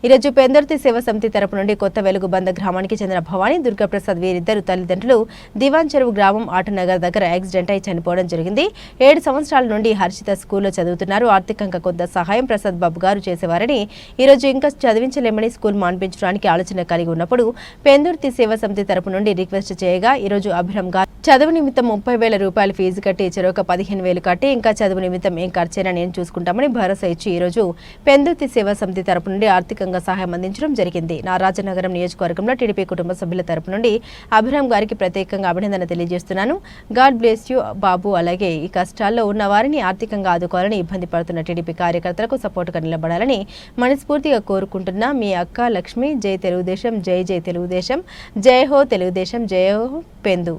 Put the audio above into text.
ఈరోజు పెందుర్తి సేవా సమితి తరపు నుండి కొత్త వెలుగుబంద గ్రామానికి చెందిన భవానీ దుర్గాప్రసాద్ వీరిద్దరు తల్లిదండ్రులు దివాన్ చెరువు గ్రామం ఆటనగర్ దగ్గర యాక్సిడెంట్ అయి చనిపోవడం జరిగింది. 7 సంవత్సరాల నుండి హర్షిత స్కూల్లో చదువుతున్నారు. ఆర్థికంగా కొంత సహాయం ప్రసాద్ బాబు గారు చేసేవారని, ఈరోజు ఇంకా చదివించలేమని స్కూల్ మాన్పించడానికి ఆలోచన కలిగి ఉన్నప్పుడు పెందుర్తి సేవా సమితి తరపు నుండి రిక్వెస్ట్ చేయగా ఈరోజు అభిరామ్ గారు చదువు నిమిత్తం 30,000 రూపాయలు ఫీజు కట్టి చెరొక 15,000 కట్టి ఇంకా చదువు నిమిత్తం ఏం ఖర్చైనా నేను చూసుకుంటామని భరోసా ఇచ్చి ఈరోజు పెందుర్తి సేవా సమితి తరపు నుండి ఆర్థికంగా సహాయం అందించడం జరిగింది. నా రాజనగరం నియోజకవర్గంలో టీడీపీ కుటుంబ సభ్యుల తరపు నుండి అభిరామ్ గారికి ప్రత్యేకంగా అభినందన తెలియజేస్తున్నాను. గాడ్ బ్లెస్ యూ బాబు. అలాగే ఈ కష్టాల్లో ఉన్న వారిని ఆర్థికంగా ఆదుకోవాలని, ఇబ్బంది పడుతున్న టీడీపీ కార్యకర్తలకు సపోర్టుగా నిలబడాలని మనస్ఫూర్తిగా కోరుకుంటున్నా. మీ అక్క లక్ష్మి. జై తెలుగుదేశం, జై జై తెలుగుదేశం, జై హో తెలుగుదేశం, జై హో పెందు.